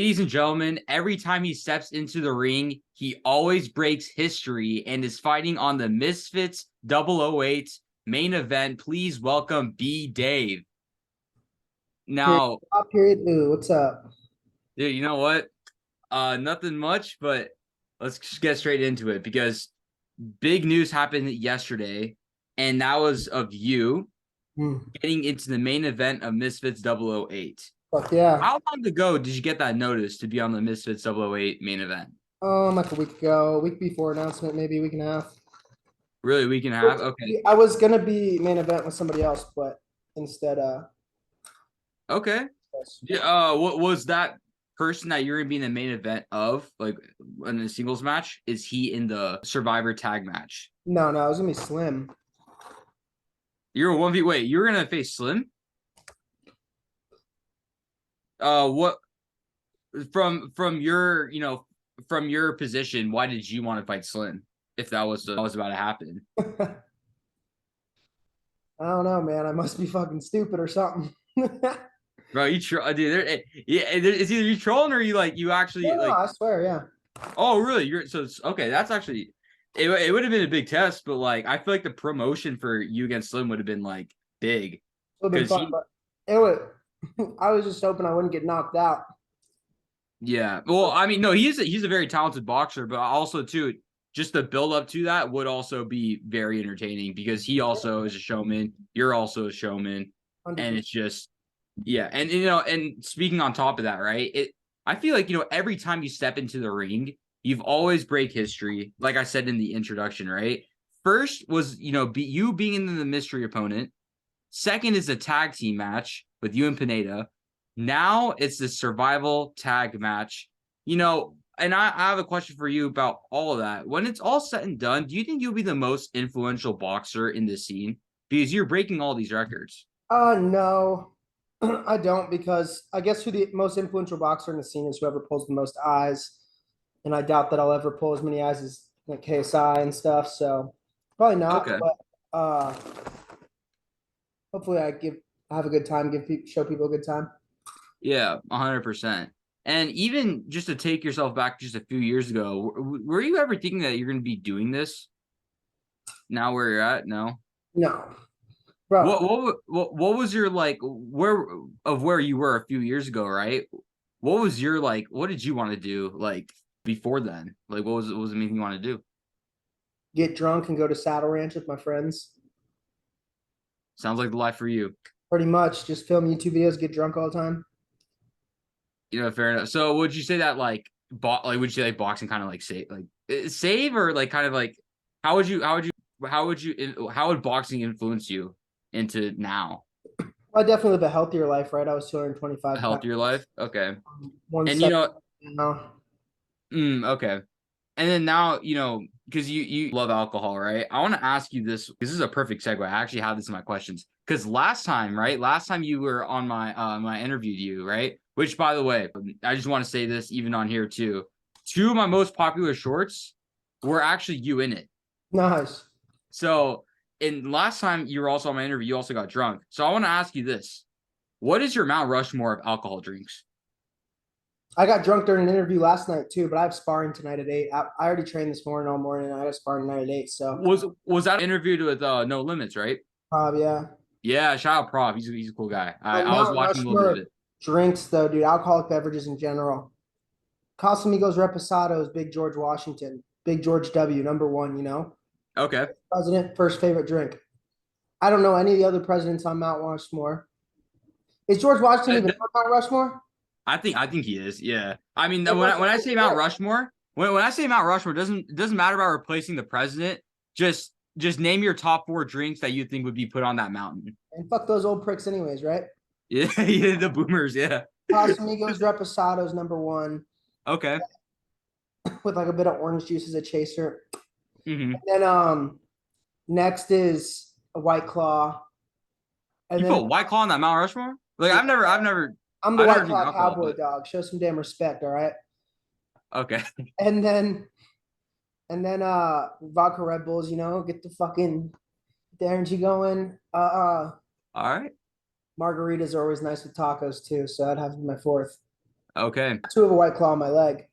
Ladies and gentlemen, every time he steps into the ring, he always breaks history and is fighting on the Misfits 008 main event. Please welcome BDAVE. Now, Period. Ooh, what's up? dude, you know what? Nothing much, but let's just get straight into it because big news happened yesterday, and that was of you getting into the main event of Misfits 008. Fuck yeah. How long ago did you get that notice to be on the Misfits 008 main event? Like a week ago, week before announcement, maybe a week and a half. Really, a week and a half? Okay. I was gonna be main event with somebody else, but instead, Okay. yes. Yeah, what was that person that you're gonna be in the main event of, like in a singles match? Is he in the Survivor tag match? No, it was gonna be Slim. You're a 1v. Wait, you're gonna face Slim? What from your from your position? Why did you want to fight Slim if that was about to happen? I don't know, man. I must be fucking stupid or something. Bro, you dude. Yeah, it's either you trolling or you actually No, like. I swear, yeah. Oh, really? You're so okay. That's actually it would have been a big test, but like I feel like the promotion for you against Slim would have been like big It would have been because fun, but it would. I was just hoping I wouldn't get knocked out. yeah. Well, I mean, no, he's a very talented boxer, but also too, just the build up to that would also be very entertaining because he also is a showman. You're also a showman, and 100%. it's just yeah. And and speaking on top of that, right? I feel like every time you step into the ring, you've always break history. Like I said in the introduction, right? First was you being in the mystery opponent. Second is a tag team match with you and Pineda. Now it's the survival tag match. And I have a question for you about all of that. When it's all said and done, do you think you'll be the most influential boxer in this scene? Because you're breaking all these records. No, I don't, because I guess who the most influential boxer in the scene is whoever pulls the most eyes, and I doubt that I'll ever pull as many eyes as like KSI and stuff. So probably not. Okay. But hopefully I have a good time, show people a good time. Yeah, 100%. And even just to take yourself back just a few years ago, were you ever thinking that you're going to be doing this now where you're at? No. No, bro. What was your like where you were a few years ago, right? What was your like what did you want to do like before then? Like what was the main thing you want to do? Get drunk and go to Saddle Ranch with my friends. Sounds like the life for you. Pretty much just film YouTube videos, get drunk all the time. Fair enough. So would you say that would you say like boxing kind of like save or like kind of like how would boxing influence you into now? I definitely live a healthier life, right? I was 225 A pounds, healthier life? Okay. And 170 now. okay. And then now, because you love alcohol, right? I want to ask you this. This is a perfect segue. I actually have this in my questions. Because last time, right? Last time you were on my interview to you, right? Which, by the way, I just want to say this even on here too. Two of my most popular shorts were actually you in it. Nice. So, and last time you were also on my interview, you also got drunk. So I want to ask you this. What is your Mount Rushmore of alcohol drinks? I got drunk during an interview last night too, but I have sparring tonight at 8. I already trained this morning all morning. I got sparring tonight at 8. So Was that interviewed with No Limits, right? yeah. Yeah, shout out Prof. He's a cool guy. I was Mount watching a little bit of Rushmore it. drinks though, dude. Alcoholic beverages in general. Casamigos Reposados, Big George Washington, Big George W, #1. Okay. President, first favorite drink. I don't know any of the other presidents on Mount Rushmore. Is George Washington even on Mount Rushmore? I think he is. Yeah. I mean, when I say Mount Rushmore, when I say Mount Rushmore, it doesn't matter about replacing the president. Just name your top 4 drinks that you think would be put on that mountain. And fuck those old pricks, anyways, right? Yeah, yeah, the boomers. Yeah. Casamigos Reposados #1 Okay. with like a bit of orange juice as a chaser. Mm-hmm. And then next is a White Claw. And You then put White Claw on that Mount Rushmore? Like yeah, I've I'm the never White drank Claw alcohol, cowboy but dog. Show some damn respect, all right? okay. And then vodka Red Bulls, get the energy going. All right. Margaritas are always nice with tacos too, so I'd have my fourth. Okay. Two of a White Claw on my leg.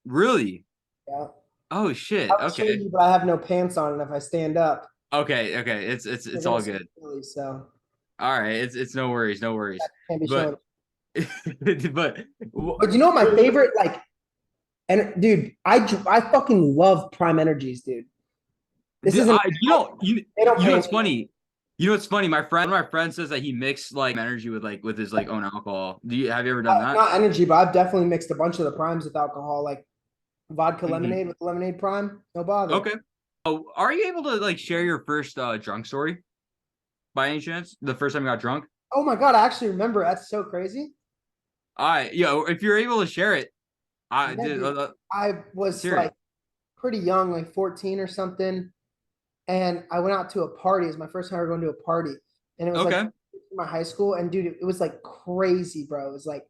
Really? Yeah. Oh I shit. would show Okay. you, but I have no pants on, and if I stand up, Okay. Okay. you're It's gonna all see good. Philly, so All right. It's no worries. No I worries. can't be But showing. but But you know what my favorite, like, and dude, I fucking love Prime Energies, dude. This Dude, isn't. They don't you know pay what's me. funny? You know what's funny? One of my friends says that he mixed like energy with with his like own alcohol. Have you ever done that? Not energy, but I've definitely mixed a bunch of the primes with alcohol, like vodka Hmm. lemonade with lemonade prime. No bother. Okay. Oh, are you able to like share your first drunk story by any chance? The first time you got drunk? Oh my god, I actually remember. That's so crazy. If you're able to share it, I Yeah, did. dude. I Let's was hear it. like pretty young, like 14 or something. And I went out to a party. It was my first time ever going to a party. And it was like Okay. my high school. And dude, it was like crazy, bro. It was like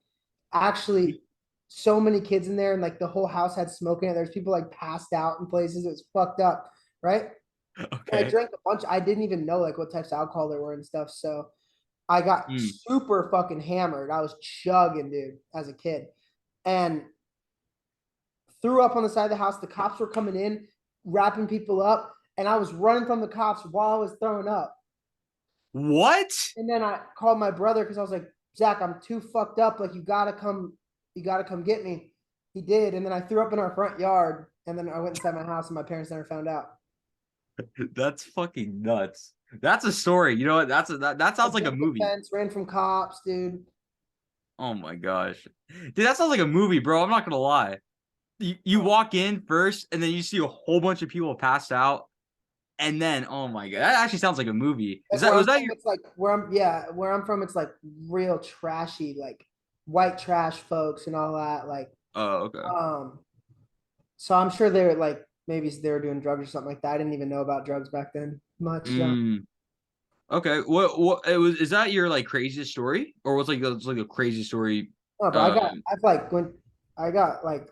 actually so many kids in there, and like the whole house had smoke in it. There's people like passed out in places. It was fucked up, right? And I Okay. drank a bunch. I didn't even know like what types of alcohol there were and stuff. So I got Mm. super fucking hammered. I was chugging, dude, as a kid. And threw up on the side of the house. The cops were coming in, wrapping people up, and I was running from the cops while I was throwing up. What? And then I called my brother because I was like, Zach, I'm too fucked up. Like, you gotta come get me. He did, and then I threw up in our front yard, and then I went inside my house, and my parents never found out. That's fucking nuts. That's a story. You know what? That I sounds like a jumped the movie. fence, ran from cops, dude. Oh my gosh. Dude, that sounds like a movie, bro. I'm not gonna lie. You walk in first and then you see a whole bunch of people passed out. And then, oh my god, that actually sounds like a movie. Like where Was I'm that from, your it's like where I'm from, it's like real trashy, like white trash folks and all that. Like, Oh, okay. um, so I'm sure they're like maybe they were doing drugs or something like that. I didn't even know about drugs back then much. So Mm, okay. Is that your like craziest story? Or what's like a crazy story? no, but Um, I've like I got like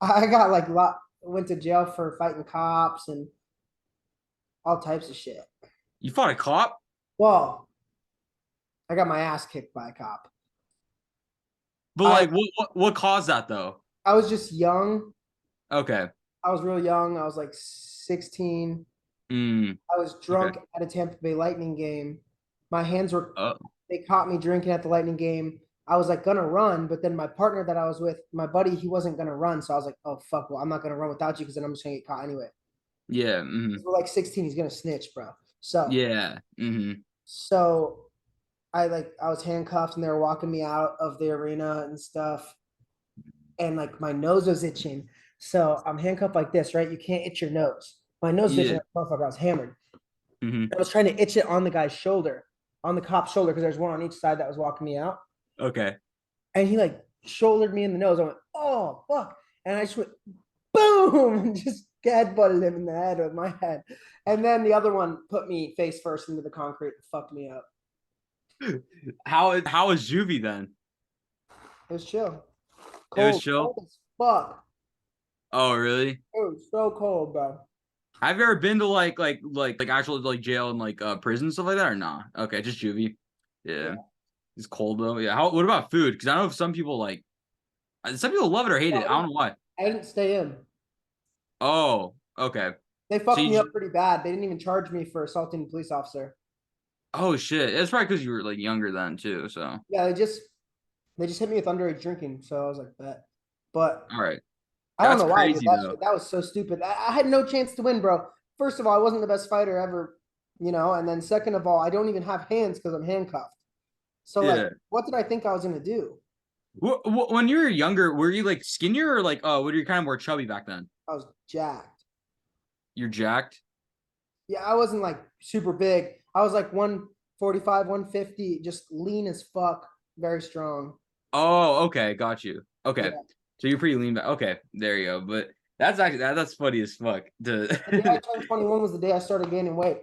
I got like went to jail for fighting cops and all types of shit. you fought a cop? Well, I got my ass kicked by a cop. But I like what caused that though? I was just young. Okay. I was real young. I was like 16. Mm, I was okay. drunk at a Tampa Bay Lightning game. My hands were, Oh, they caught me drinking at the Lightning game. I was like gonna run, but then my partner that I was with, my buddy, he wasn't gonna run. So I was like, oh fuck, well, I'm not gonna run without you because then I'm just gonna get caught anyway. yeah. 'Cause we're like 16, he's gonna snitch, bro. So Yeah. so I was handcuffed and they were walking me out of the arena and stuff. And like my nose was itching. So I'm handcuffed like this, right? You can't itch your nose. My nose was itching Yeah. like a motherfucker. I was hammered. Hmm. I was trying to itch it on the guy's shoulder, on the cop's shoulder, because there's one on each side that was walking me out. Okay. And he like shouldered me in the nose. I went, oh fuck. And I just went boom and just headbutted him in the head with my head. And then the other one put me face first into the concrete and fucked me up. How is juvie then? It was chill. It was Cold. chill. Cold as fuck. Oh, really? It was so cold, bro. Have you ever been to like actual like jail and like prison stuff like that or nah? Okay, just juvie. Yeah, Yeah. it's cold though. Yeah. What about food? Because I know some people love it or hate it. I don't know why. I didn't stay in. Oh, okay. They So fucked me you, up pretty bad. They didn't even charge me for assaulting a police officer. oh shit. It's probably because you were like younger then too. So Yeah, they just hit me with underage drinking. So I was like, bet. But all right, I don't that's know why I did crazy that though. shit. That was so stupid. I had no chance to win, bro. First of all, I wasn't the best fighter ever, and then second of all, I don't even have hands because I'm handcuffed. So like, Yeah. what did I think I was gonna do? When you were younger, were you like skinnier or like were you kind of more chubby back then? I was jacked. You're jacked. Yeah, I wasn't like super big. I was like 145, 150, just lean as fuck, very strong. Oh, okay, got you. Okay, Yeah. so you're pretty lean back. Okay, there you go. But that's actually that's funny as fuck. The day I turned 21 was the day I started gaining weight.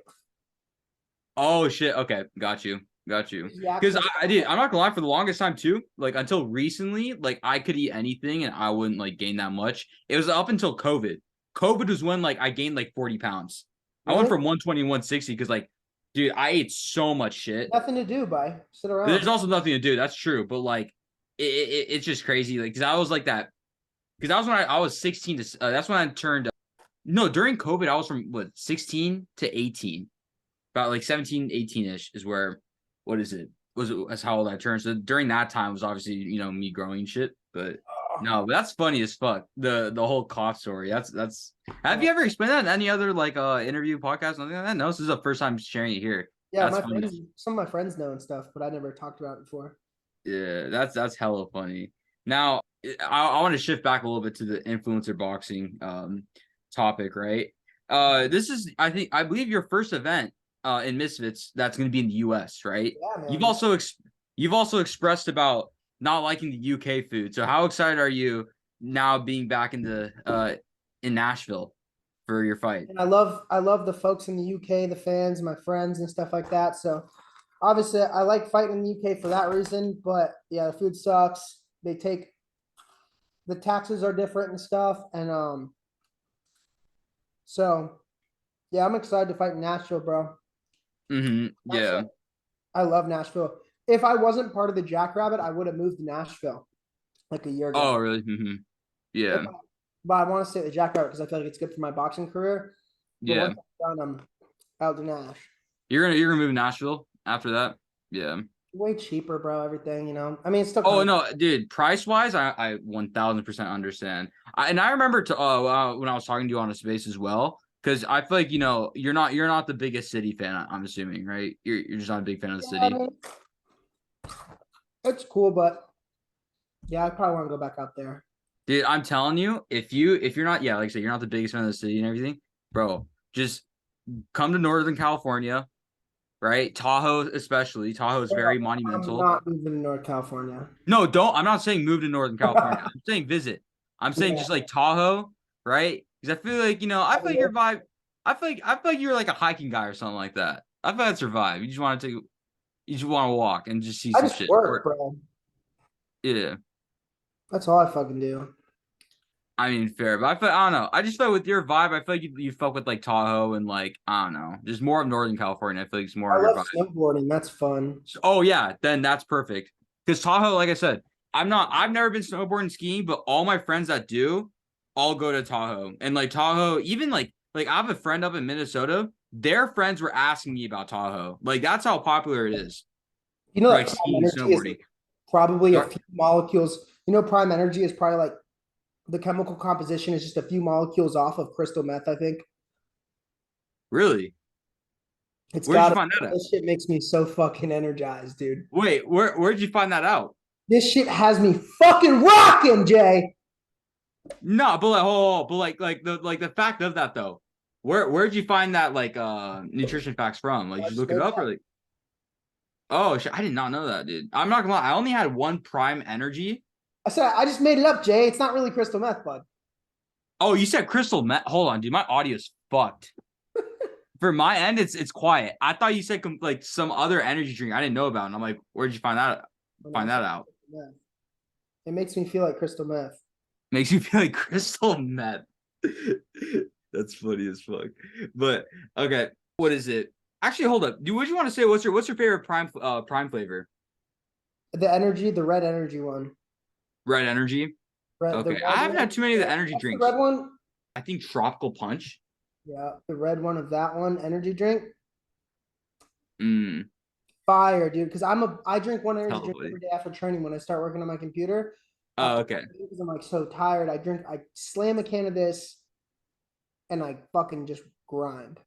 Oh shit. Okay, got you, got you. Yeah, Because because I did. I'm not gonna lie. For the longest time too, like until recently, like I could eat anything and I wouldn't like gain that much. It was up until COVID. COVID was when like I gained like 40 pounds. I went really from 120 to 160 because like, dude, I ate so much shit. nothing to do, by sit There's around. also nothing to do. That's true. But like. it's just crazy. Like, because I was like that. Because that was when I was 16 to. That's when I turned. No, during COVID, I was from what 16 to 18. About like 17, 18-ish is where. What is it? That's how old I turned. So during that time was obviously me growing shit. But no, but that's funny as fuck. The whole cough story. That's. Have you ever explained that in any other like interview podcast? Something like that? No, this is the first time sharing it here. Yeah, That's my funny. friends, some of my friends know and stuff, but I never talked about it before. Yeah, that's hella funny. Now, I want to shift back a little bit to the influencer boxing topic, right? This is I believe your first event in Misfits that's going to be in the US, right? Yeah, You've man. also expressed about not liking the UK food. So how excited are you now being back in Nashville for your fight? And I love the folks in the UK, the fans, my friends and stuff like that. So obviously I like fighting in the UK for that reason, but yeah, the food sucks. The taxes are different and stuff. And so yeah, I'm excited to fight in Nashville, bro. Yeah. Actually, I love Nashville. If I wasn't part of the Jackrabbit, I would have moved to Nashville like a year Oh, ago. really? If Yeah. I, but I want to stay at the Jackrabbit because I feel like it's good for my boxing career. But Yeah. once I'm done, I'm out to Nash. You're gonna move to Nashville after that? Yeah. Way cheaper, bro. Everything. I mean, it's still Oh kind of. no, dude, price wise, I 1000% understand. And I remember when I was talking to you on a space as well, because I feel like you're not the biggest city fan. I'm assuming, right? You're just not a big fan of the Yeah, I city, mean, it's cool, but yeah, I probably want to go back out there. dude. I'm telling you, if you're not, yeah, like I said, you're not the biggest fan of the city and everything, bro. Just come to Northern California, right? Tahoe, especially. Tahoe is Bro, very I'm monumental. not moving to North California. No, don't. I'm not saying move to Northern California. I'm saying visit. I'm saying Yeah, just like Tahoe, right? Because I feel like I feel like your vibe. I feel like you're like a hiking guy or something like that. I feel like that's your vibe. You just want to walk and just see I some just shit. work, Or bro. yeah, That's all I fucking do. I mean fair, but I don't know. I just feel with your vibe. I feel like you fuck with like Tahoe and like I don't know, just more of Northern California. I feel like it's more I of your love vibe. snowboarding. That's fun. Oh yeah, then that's perfect. Because Tahoe, like I said, I've never been snowboarding skiing, but all my friends that do all go to Tahoe. And like Tahoe, even like I have a friend up in Minnesota, their friends were asking me about Tahoe. Like that's how popular it is You know for that like prime skiing and energy is snowboarding. probably a Or- few molecules. Prime energy is probably like the chemical composition is just a few molecules off of crystal meth, I think. Really? It's Where'd you got find that at? This shit makes me so fucking energized, dude. Wait, where'd you find that out? This shit has me fucking rocking, Jay. No, but like oh, but like the fact of that though. Where'd you find that like nutrition facts from? Like did you look it up or like oh shit, I did not know that, dude. I'm not gonna lie, I only had one prime energy. I said I just made it up, Jay. It's not really crystal meth, bud. Oh, you said crystal met. Hold on, dude. My audio's fucked. For my end, it's quiet. I thought you said like some other energy drink I didn't know about, and I'm like, where'd you find that? When I Find that said out? crystal meth. It makes me feel like crystal meth. Makes you feel like crystal meth. That's funny as fuck. But okay, what is it? Actually, hold up. Do what you want to say? What's your favorite prime flavor? The red energy one. Red energy. The Okay, I red haven't one. had too many of the energy What's the drinks. red one? I think tropical punch. Yeah, the red one of that one energy drink. Mm, Fire, dude. Because I drink one energy drink totally. every day after training when I start working on my computer. Oh, After okay. because I'm like so tired, I slam a can of this and I fucking just grind.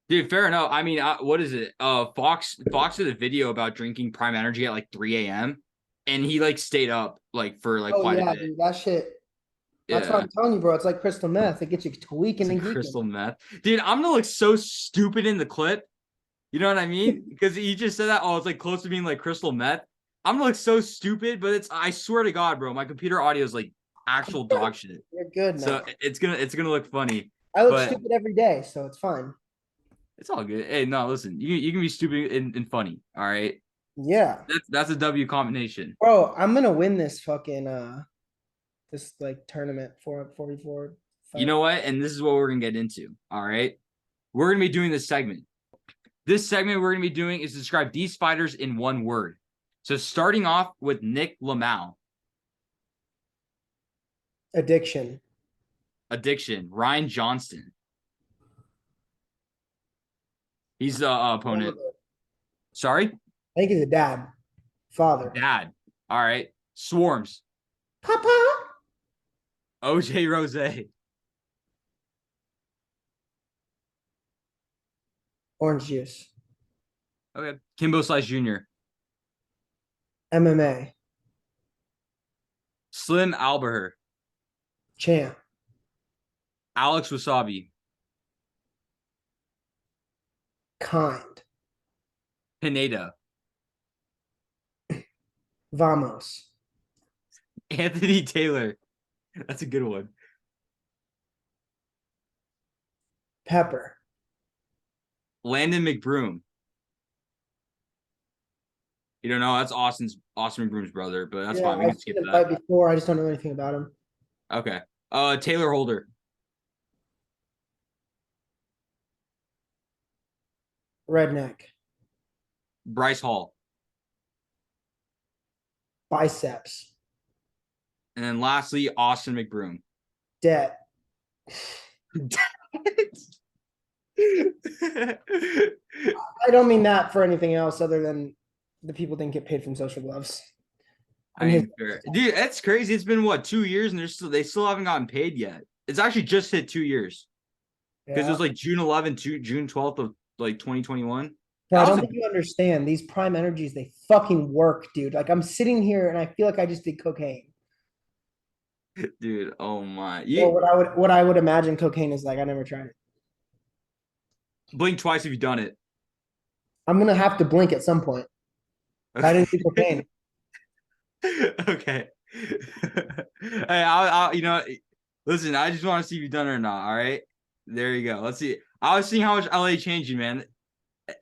Dude, fair enough. I mean, what is it? Fox did a video about drinking Prime Energy at like 3 a.m. and he like stayed up like for like Oh quite a yeah, bit. dude, that shit. That's what Yeah, I'm telling you, bro. It's like crystal meth. It gets you it's tweaking like and geeking. crystal meth. Dude, I'm gonna look so stupid in the clip. You know what I mean? Because you just said that. Oh, it's like close to being like crystal meth. I'm gonna look so stupid, but I swear to God, bro, my computer audio is like actual dog shit. You're good So now. it's gonna look funny, I look but stupid every day, so it's fine. it's all good. Hey, no, listen, you can be stupid and funny. All right, Yeah. that's a W combination. Bro, I'm gonna win this fucking this like tournament for 44 You fight. know what? And this is what we're gonna get into. All right, we're gonna be doing this segment. This segment we're gonna be doing is describe these fighters in one word. So starting off with Nick Lamau, Addiction. addiction. Ryan Johnston. He's the opponent. I Sorry, think he's a dad. Father. dad. All right. Swarms. Papa. OJ Rose. Orange juice. Okay. Kimbo Slice Jr. MMA. Slim Alberher. Champ. Alex Wasabi. Kind. Pineda. Vamos. Anthony Taylor. That's a good one. Pepper. Landon McBroom. You don't know, that's Austin McBroom's brother, but that's fine. We can I've skip seen him that. fight before. I just don't know anything about him. Okay. Taylor Holder. Redneck. Bryce Hall. Biceps. And then lastly, Austin McBroom. Debt. I don't mean that for anything else other than the people didn't get paid from social gloves. I mean, dude, that's crazy. It's been what, 2 years, and they still haven't gotten paid yet. It's actually just hit 2 years because it was like June 11th to June 12th of like 2021. Bro, I don't think you understand. These prime energies, they fucking work, dude. Like I'm sitting here and I feel like I just did cocaine. Dude, oh my. Or what I would imagine cocaine is like. I never tried it. Blink twice if you've done it. I'm gonna have to blink at some point. I didn't do cocaine. Okay. Hey, I'll listen, I just want to see if you've done it or not. All right. There you go. Let's see. I was seeing how much LA changed you, man.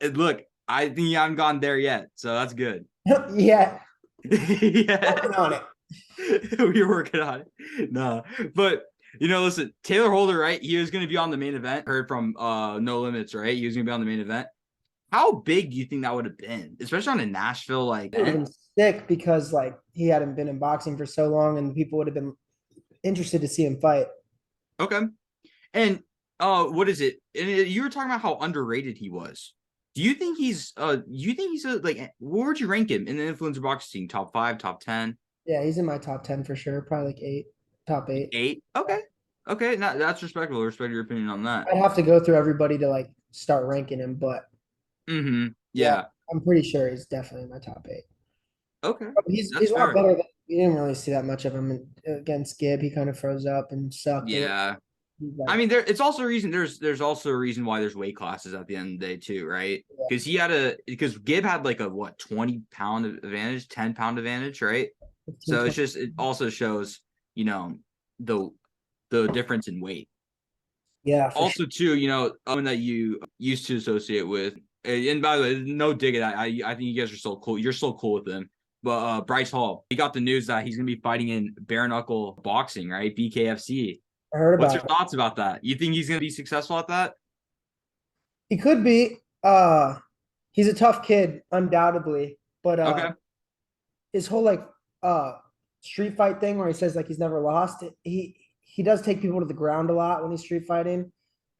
Look, I think you haven't gone there yet, so that's good. Yeah. Yeah. Working on it. We're working on it. No, but listen, Taylor Holder, right? He was going to be on the main event. Heard from No Limits, right? He was going to be on the main event. How big do you think that would have been, especially on a Nashville like? It would have been sick because like he hadn't been in boxing for so long, and people would have been interested to see him fight. Okay, and what is it? And you were talking about how underrated he was. Do you think he's like? Where would you rank him in the influencer boxing scene? Top 5, top 10? Yeah, he's in my top 10 for sure. Probably like 8, top 8. 8. Okay, that's respectable. I respect your opinion on that. I'd have to go through everybody to like start ranking him, but yeah, I'm pretty sure he's definitely in my top 8. Okay, he's a lot better. We didn't really see that much of him against Gibb. He kind of froze up and sucked. Yeah. I mean, it's also a reason. There's also a reason why there's weight classes at the end of the day too, right? Because because Gibb had like a 20-pound advantage, 10-pound advantage, right? So it also shows the difference in weight. Yeah. Also too, someone that you used to associate with, and by the way, no dig at that. I think you guys are so cool. You're so cool with him. But Bryce Hall, he got the news that he's gonna be fighting in bare knuckle boxing, right? BKFC. I heard about What's your thoughts about that? You think he's going to be successful at that? He could be. He's a tough kid, undoubtedly. But okay. His whole street fight thing where he says like he's never lost, he does take people to the ground a lot when he's street fighting.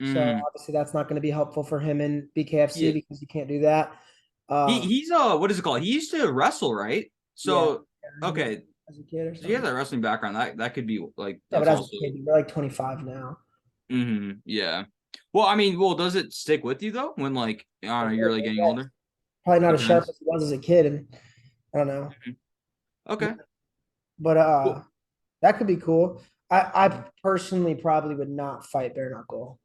So obviously that's not going to be helpful for him in BKFC because you can't do that. He's what is it called? He used to wrestle, right? So okay. As a kid or something. So he has that wrestling background. That could be like but as a kid, you're like 25 now. Yeah. Well, does it stick with you though when you're like getting older? Probably not as sharp as he was as a kid, and I don't know. Okay. But cool. That could be cool. I personally probably would not fight bare knuckle.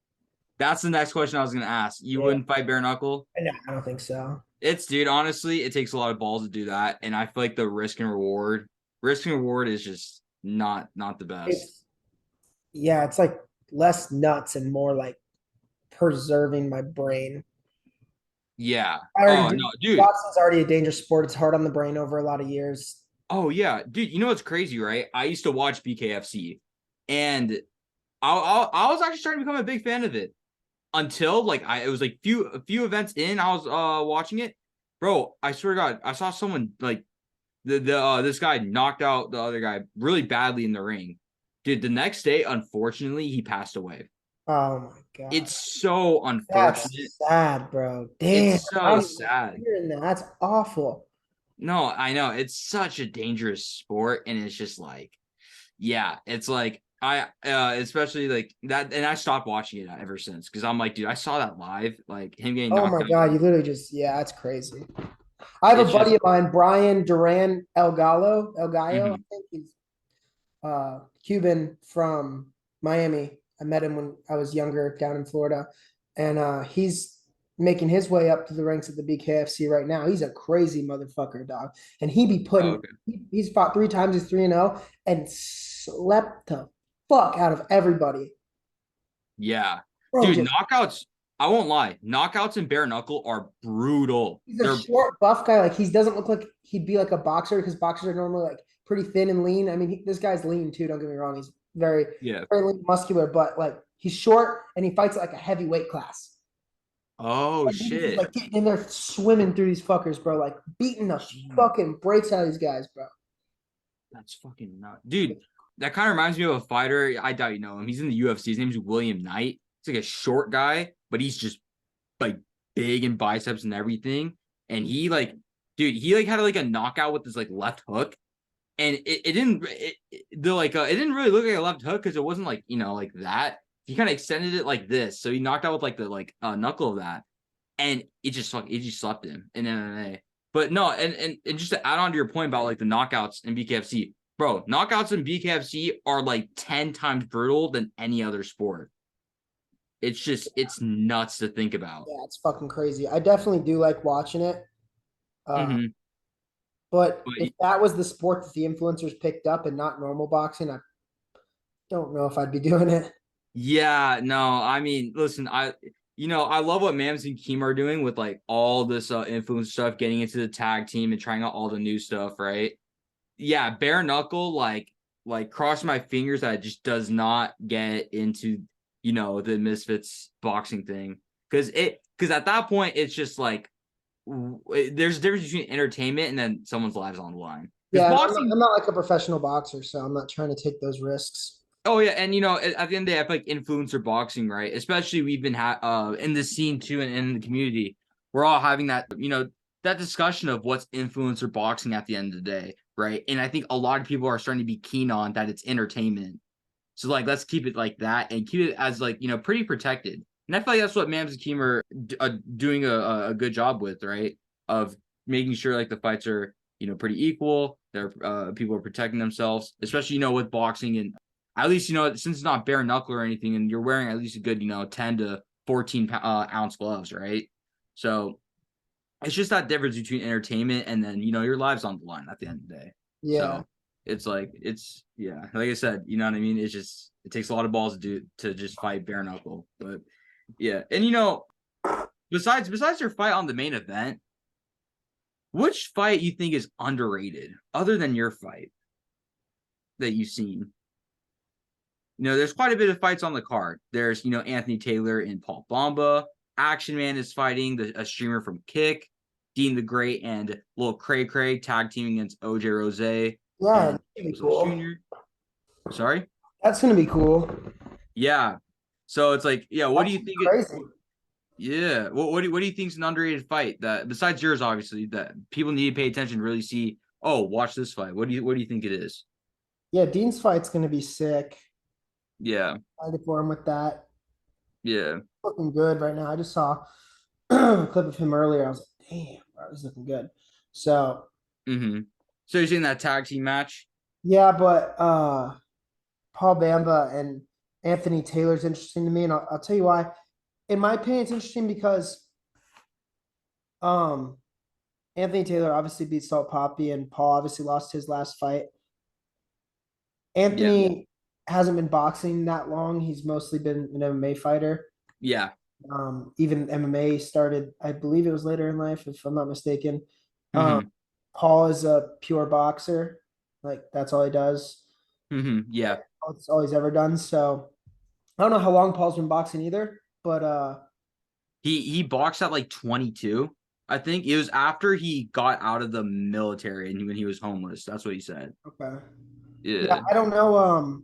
That's the next question I was gonna ask. You wouldn't fight bare knuckle? No, I don't think so. Dude, honestly, it takes a lot of balls to do that, and I feel like the risk and reward is just not the best. It's like less nuts and more like preserving my brain. Yeah. No, dude. Boxing's already a dangerous sport. It's hard on the brain over a lot of years. Oh yeah, dude. You know what's crazy, right? I used to watch BKFC, and I was actually starting to become a big fan of it until it was like a few events in. I was watching it, bro. I swear to God, I saw someone this guy knocked out the other guy really badly in the ring. Dude, the next day, unfortunately, he passed away. Oh my god. It's so unfortunate. That's sad, bro. Damn. It's I so don't even like sad. hearing that. That's awful. No, I know it's such a dangerous sport, and it's just like, yeah, it's like I especially like that, and I stopped watching it ever since because I'm like, dude, I saw that live, like him getting Oh knocked my out. god, you literally just yeah, that's crazy. I have a It's buddy just, of mine, Brian Duran El Gallo. I mhm. think he's Cuban from Miami. I met him when I was younger down in Florida, and he's making his way up to the ranks at the BKFC right now. He's a crazy motherfucker, dog, and he be Oh, putting. okay, He's fought 3 times. He's 3-0, and slept the fuck out of everybody, yeah, bro. dude, Just knockouts. I won't lie, knockouts in bare knuckle are brutal. he's a They're short, buff guy. Like he doesn't look like he'd be like a boxer because boxers are normally like pretty thin and lean. I mean, this guy's lean too. Don't get me wrong. He's very, yeah. very lean, muscular, but like he's short and he fights at like a heavyweight class. Oh And he's just shit. like getting in there, swimming through these fuckers, bro. Like beating the Jeez. fucking brakes out of these guys, bro. That's fucking nuts. Dude, that kind of reminds me of a fighter. I doubt you know him. He's in the UFC. His name's William Knight. He's like a short guy, but he's just like big in biceps and everything. And he like, dude, he like had like a knockout with his like left hook. And it didn't it didn't really look like a left hook because it wasn't like, like that. He kind of extended it like this. So he knocked out with like the knuckle of that. And it just slept him in MMA. But no, and just to add on to your point about like the knockouts in BKFC, bro, knockouts in BKFC are like 10 times brutal than any other sport. It's nuts to think about. Yeah, it's fucking crazy. I definitely do like watching it. Uh, Mm-hmm. but But if that was the sport that the influencers picked up and not normal boxing, I don't know if I'd be doing it. yeah, no, I mean, listen, I love what Mams and Keem are doing with like all this influence stuff, getting into the tag team and trying out all the new stuff, right? Yeah, bare knuckle, like cross my fingers that it just does not get into, the Misfits boxing thing. Because at that point, it's just like there's a difference between entertainment and then someone's lives on the line. Because Yeah, and boxing, I'm not like a professional boxer, so I'm not trying to take those risks. oh yeah, and at the end of the day, I feel like influencer boxing, right? Especially we've been in the scene too, and in the community, we're all having that, that discussion of what's influencer boxing at the end of the day, right? And I think a lot of people are starting to be keen on that it's entertainment. So like, let's keep it like that and keep it as like pretty protected. And I feel like that's what Mams and Keem are doing a good job with, right? Of making sure like the fights are pretty equal. They're people are protecting themselves, especially with boxing and at least since it's not bare knuckle or anything, and you're wearing at least a good 10 to 14 ounce gloves, right? So it's just that difference between entertainment and then your lives on the line at the end of the day. Yeah. So it's like yeah, like I said, you know what I mean. It's just it takes a lot of balls to just fight bare knuckle, but yeah, and besides their fight on the main event, which fight you think is underrated other than your fight that you've seen? There's quite a bit of fights on the card. There's, Anthony Taylor and Paul Bamba. Action Man is fighting a streamer from Kick. Dean the Great and Lil Cray Cray tag teaming against OJ Rose Yeah, and that'd be Rose cool. Jr. Sorry? That's gonna be cool. Yeah. So it's like, yeah, what do That's you think crazy. yeah. What do you think is an underrated fight that besides yours, obviously, that people need to pay attention, really see, oh, watch this fight. What do you think it is? Yeah, Dean's fight's gonna be sick. Yeah. Excited for him with that. Yeah. Looking good right now. I just saw a clip of him earlier. I was like, damn, bro, he's looking good. So Mm-hmm. So you're seeing that tag team match? yeah, but Paul Bamba and Anthony Taylor's interesting to me, and I'll tell you why. In my opinion, it's interesting because um Anthony Taylor obviously beat Salt Poppy, and Paul obviously lost his last fight. Yeah. Anthony hasn't been boxing that long. He's mostly been an MMA fighter. Yeah. Even MMA started, I believe it was later in life, if I'm not mistaken. Um, Mm-hmm. Paul is a pure boxer. Like that's all he does. Mm-hmm. Yeah. That's all he's ever done. So I don't know how long Paul's been boxing either, but He boxed at like 22. I think it was after he got out of the military and when he was homeless. That's what he said. Okay. Yeah, Yeah. I don't know.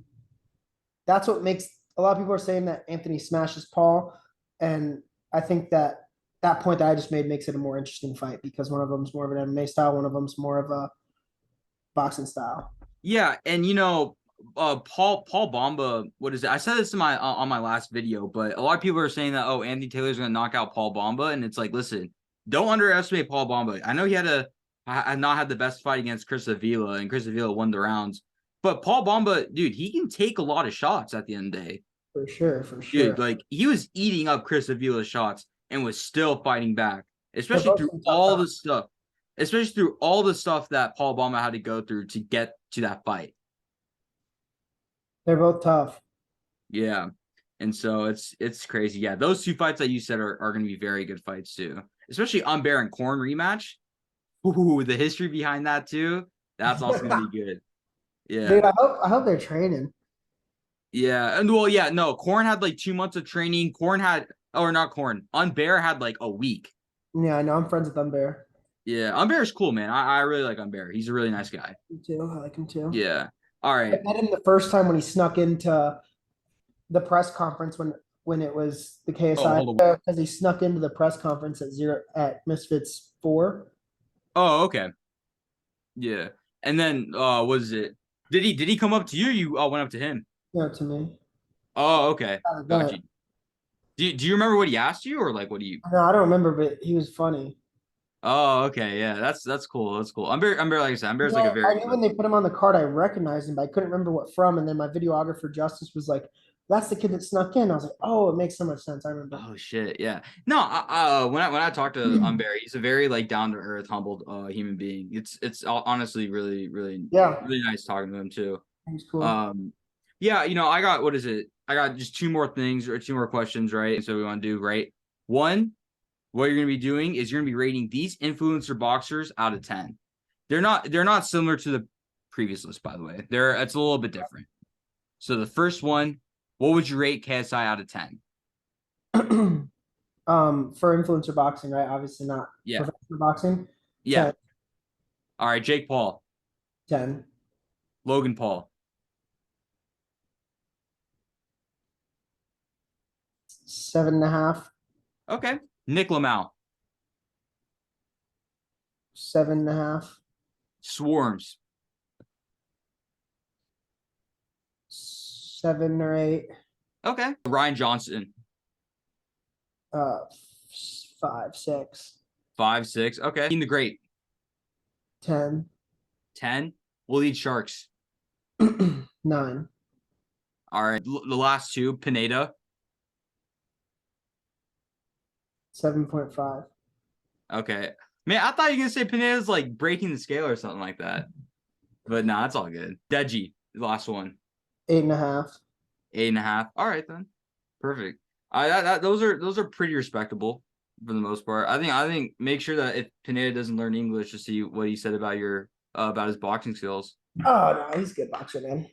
That's what makes a lot of people are saying that Anthony smashes Paul, and I think that that point that I just made makes it a more interesting fight because one of them's more of an MMA style, one of them's more of a boxing style. Yeah, and Paul Bamba, what is it? I said this in my on my last video, but a lot of people are saying that Anthony Taylor's gonna knock out Paul Bamba, and it's like, listen, don't underestimate Paul Bamba. I know he had not had the best fight against Chris Avila, and Chris Avila won the rounds, but Paul Bamba, dude, he can take a lot of shots at the end of the day. For sure, for Dude, sure. like he was eating up Chris Avila's shots and was still fighting back, They're especially both through some tough all the guys. stuff, especially through all the stuff that Paul Bamba had to go through to get to that fight. They're both tough. Yeah. And so it's crazy. Yeah, those two fights that you said are going to be very good fights too, especially Umber and Corn rematch. Ooh, the history behind that too. That's also going to be good. Yeah. Dude, I hope they're training. Yeah. And well, yeah, no, Corn had like 2 months of training. Corn had, or not Corn, Umber had like a week. Yeah, I know. I'm friends with them Bear. Yeah, Umber is cool, man. I really like Umber. He's a really nice guy. Me too. I like him too. Yeah. All I right. met him the first time when he snuck into the press conference when it was the Oh, KSI hold on. because he snuck into the press conference at Misfits 4. Oh, okay. Yeah. And then was it? Did he come up to you? Or you went up to him? You know, to me. Oh, okay. Out of Got that. you. Do you remember what he asked you, or like what do you? No, I don't remember, but he was funny. Oh, okay. Yeah, that's cool. That's cool. Umber, like I said, Umber's like a I very knew when they put him on the card, I recognized him, but I couldn't remember what from. And then my videographer Justice was like, "That's the kid that snuck in." I was like, "Oh, it makes so much sense." I remember. Oh shit, yeah. No, when I talk to Umber, he's a very like down to earth, humbled human being. It's honestly really Yeah, really nice talking to him too. he's cool. Um, yeah, I got what is it? I got just two more things or two more questions, right? So we want to do right. One, what you're gonna be doing is you're gonna be rating these influencer boxers out of 10. They're not similar to the previous list, by the way. It's a little bit different. So the first one, what would you rate KSI out of 10? For influencer boxing, right? Obviously not Yeah. professional boxing. Yeah. 10, All right, Jake Paul, 10, Logan Paul. 7.5, Okay. Nick Lamau, 7.5, Swarms. 7 or 8, Okay. Ryan Johnson, uh, 5, 6, 5, 6. Okay. Team the Great, 10, 10. We'll eat Sharks. 9, All right. The last two, Pineda. 7.5. Okay. Man, I thought you were gonna say Pineda's like breaking the scale or something like that. But nah, it's all good. Deji, the last one. 8.5. 8.5. All right then. Perfect. Those are pretty respectable for the most part. I think make sure that if Pineda doesn't learn English to see what he said about about his boxing skills. Oh no, he's a good boxer, man.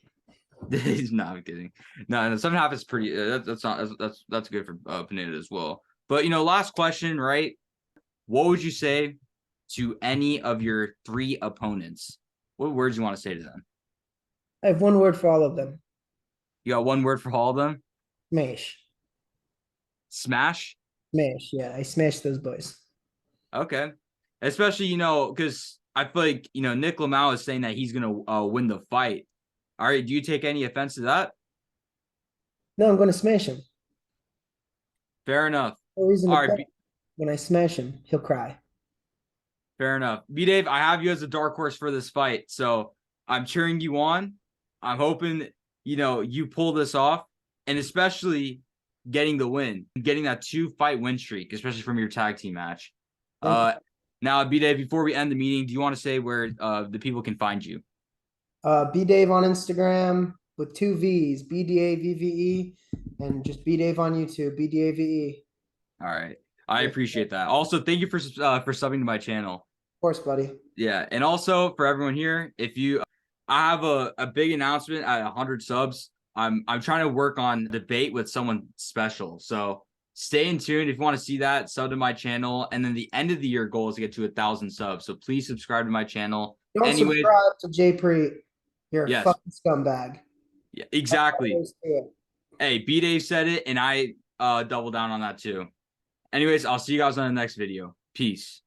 He's not I'm kidding. No, 7.5 is pretty. That's not that's good for Pineda as well. But last question, right? What would you say to any of your three opponents? What words you want to say to them? I have one word for all of them. You got one word for all of them? Smash. Smash? Smash. Yeah, I smashed those boys. Okay. Especially, because I feel like, Nick Lamau is saying that he's going to win the fight. All right. Do you take any offense to that? No, I'm going to smash him. Fair enough. No reason to All right. quit. When I smash him, he'll cry. Fair enough. BDAVE, I have you as a dark horse for this fight. So I'm cheering you on. I'm hoping, you pull this off. And especially getting the win, getting that 2-fight win streak, especially from your tag team match. Now, BDAVE, before we end the meeting, do you want to say where the people can find you? BDAVE on Instagram with 2 V's, BDAVVE, and just BDAVE on YouTube, BDAVE. All right. I appreciate that. Also, thank you for subbing to my channel. Of course, buddy. Yeah. And also for everyone here, I have a big announcement at 100 subs. I'm trying to work on debate with someone special. So stay in tune if you want to see that. Sub to my channel, and then the end of the year goal is to get to 1,000 subs. So please subscribe to my channel. Don't Anyway, subscribe to Jay Preet. You're a yes, fucking scumbag. yeah, That's all exactly. there is to it. Hey, BDAVE said it, and I double down on that too. Anyways, I'll see you guys on the next video. Peace.